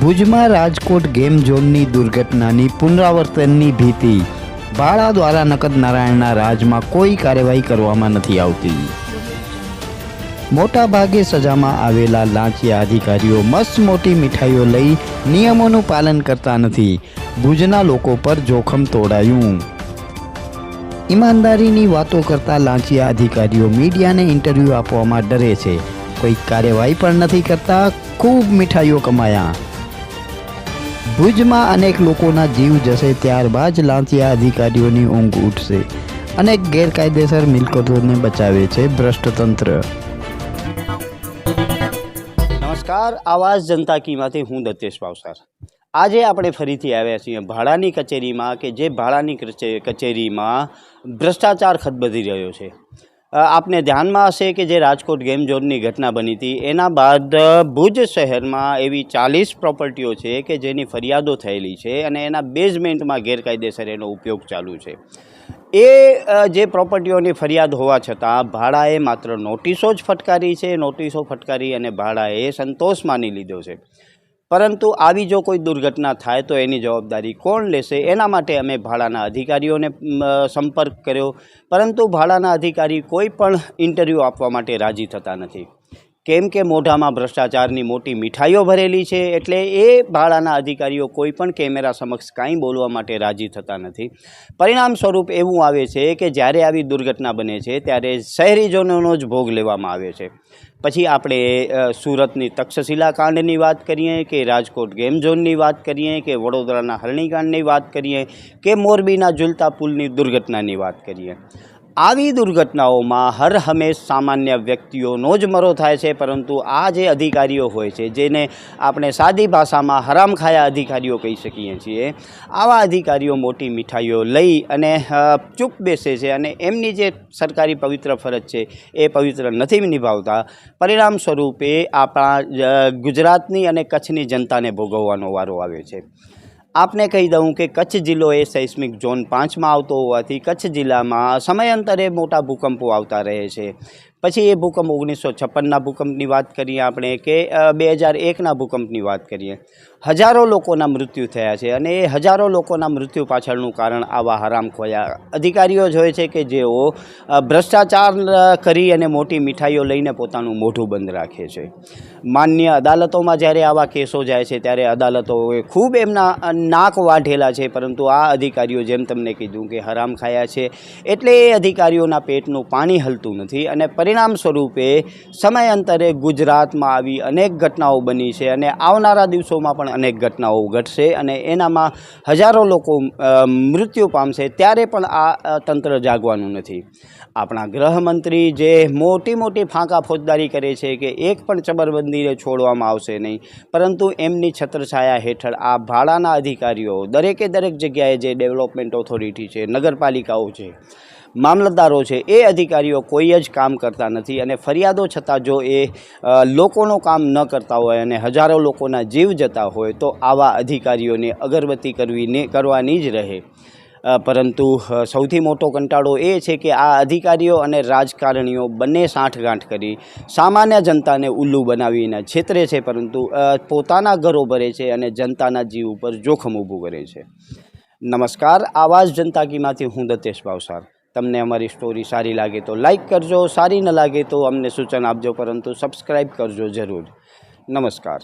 ભુજમાં રાજકોટ ગેમ ઝોનની દુર્ઘટનાની પુનરાવર્તનની ભીતિ. ભાડા દ્વારા નકદ નારાયણના રાજમાં કોઈ કાર્યવાહી કરવામાં નથી આવતી. મોટા ભાગે સજામાં આવેલા લાંચિયા અધિકારીઓ મસ્ત મોટી મીઠાઈઓ લઈ નિયમોનું પાલન કરતા નથી. ભુજના લોકો પર જોખમ તોડાયું. ઈમાનદારીની વાતો કરતા લાંચિયા અધિકારીઓ મીડિયાને ઇન્ટરવ્યૂ આપવામાં ડરે છે. કોઈ કાર્યવાહી પણ નથી કરતા. ખૂબ મીઠાઈઓ કમાયા. ભુજમાં અનેક લોકોના જીવ જશે, ત્યારબાદ લાંચિયા અધિકારીઓની ઊંઘ ઉઠશે. અનેક ગેરકાયદેસર મિલકતોને બચાવે છે ભ્રષ્ટ તંત્ર. નમસ્કાર, આવાજ જનતા કીમાંથી હું દત્તેશ ભાવસાર. આજે આપણે ફરીથી આવ્યા છીએ ભાડાની કચેરીમાં કે જે ભાડાની કચેરીમાં ભ્રષ્ટાચાર ખદબદી રહ્યો છે. આપને ધ્યાનમાં હશે કે જે રાજકોટ ગેમ ઝોનની ઘટના બની હતી એના બાદ ભુજ શહેરમાં એવી 40 પ્રોપર્ટીઓ છે કે જેની ફરિયાદો થયેલી છે અને એના બેઝમેન્ટમાં ગેરકાયદેસર એનો ઉપયોગ ચાલુ છે. એ જે પ્રોપર્ટીઓની ફરિયાદ હોવા છતાં ભાડાએ માત્ર નોટિસો જ ફટકારી છે. નોટિસો ફટકારી અને ભાડાએ સંતોષ માની લીધો છે. પરંતુ આવી જો કોઈ દુર્ઘટના થાય તો એની જવાબદારી કોણ લેશે? એના માટે અમે ભાડાના અધિકારીઓને સંપર્ક કર્યો, પરંતુ ભાડાના અધિકારી કોઈ પણ ઇન્ટરવ્યૂ આપવા માટે રાજી થતા નથી. કેમ કે મોઢામાં ભ્રષ્ટાચારની મોટી મીઠાઈઓ ભરેલી છે, એટલે એ ભાડાના અધિકારીઓ કોઈ પણ કેમેરા સમક્ષ કાંઈ બોલવા માટે રાજી થતા નથી. પરિણામ સ્વરૂપ એવું આવે છે કે જ્યારે આવી દુર્ઘટના બને છે ત્યારે શહેરીજનોનો જ ભોગ લેવામાં આવે છે. પછી આપણે સુરતની તક્ષશિલા કાંડની વાત કરીએ કે રાજકોટ ગેમ ઝોનની વાત કરીએ કે વડોદરાના હરણીકાંડની વાત કરીએ કે મોરબીના ઝૂલતા પુલની દુર્ઘટનાની વાત કરીએ. આવી દુર્ઘટનાઓમાં હર હંમેશ સામાન્ય વ્યક્તિઓનો જ મરો થાય છે, પરંતુ આ જે અધિકારીઓ હોય છે, જેને આપણે સાદી ભાષામાં હરામખાયા અધિકારીઓ કહી શકીએ છીએ, આવા અધિકારીઓ મોટી મીઠાઈઓ લઈ અને ચૂપ બેસે છે અને એમની જે સરકારી પવિત્ર ફરજ છે એ પવિત્ર નથી નિભાવતા. પરિણામ સ્વરૂપે આપણા ગુજરાતની અને કચ્છની જનતાને ભોગવવાનો વારો આવે છે. આપને કહી દઉં કે કચ્છ જિલ્લો એ સેઇસ્મિક ઝોન 5માં આવતો હોવાથી કચ્છ જિલ્લામાં સમયાંતરે મોટા ભૂકંપો આવતા રહે છે. પછી એ ભૂકંપ 1956ના ભૂકંપની વાત કરીએ આપણે કે 2001ના ભૂકંપની વાત કરીએ. હજારો લોકોના મૃત્યુ થયા છે અને એ હજારો લોકોના મૃત્યુ પાછળનું કારણ આવા હરામખોયા અધિકારીઓ જ હોય છે કે જેઓ ભ્રષ્ટાચાર કરી અને મોટી મીઠાઈઓ લઈને પોતાનું મોઢું બંધ રાખે છે. માન્ય અદાલતોમાં જ્યારે આવા કેસો જાય છે ત્યારે અદાલતોએ ખૂબ એમના નાક વાઢેલા છે, પરંતુ આ અધિકારીઓ જેમ તમને કીધું કે હરામખાયા છે, એટલે એ અધિકારીઓના પેટનું પાણી હલતું નથી. અને પરિણામ સ્વરૂપે સમયાંતરે ગુજરાતમાં આવી અનેક ઘટનાઓ બની છે અને આવનારા દિવસોમાં પણ અનેક ઘટનાઓ ઘટશે અને એનામાં હજારો લોકો મૃત્યુ પામશે. ત્યારે પણ આ તંત્ર જાગવાનું નથી. આપણા ગૃહમંત્રી જે મોટી મોટી ફાંકા ફોજદારી કરે છે કે એક પણ ચબરબંધીને છોડવામાં આવશે નહીં, પરંતુ એમની છત્રછાયા હેઠળ આ ભાડાના અધિકારીઓ દરેકે દરેક જગ્યાએ જે ડેવલપમેન્ટ ઓથોરિટી છે, નગરપાલિકાઓ છે, મામલતદારો છે, એ અધિકારીઓ કોઈ જ કામ કરતા નથી. અને ફરિયાદો છતાં જો એ લોકોનું કામ ન કરતા હોય અને હજારો લોકોના જીવ જતા હોય તો આવા અધિકારીઓને અગરબત્તી કરવાની જ રહે. પરંતુ સૌથી મોટો કંટાળો એ છે કે આ અધિકારીઓ અને રાજકારણીઓ બંને સાંઠગાંઠ કરી સામાન્ય જનતાને ઉલ્લુ બનાવીને છેતરે છે, પરંતુ પોતાના ઘરો ભરે છે અને જનતાના જીવ ઉપર જોખમ ઊભું કરે છે. નમસ્કાર, આવાજ જનતા કીમાંથી હું દત્તેશ ભાવસાર. તમને અમારી સ્ટોરી સારી લાગે તો લાઈક કરજો, સારી ન લાગે તો અમને સૂચન આપજો, પરંતુ સબસ્ક્રાઈબ કરજો જરૂર. નમસ્કાર.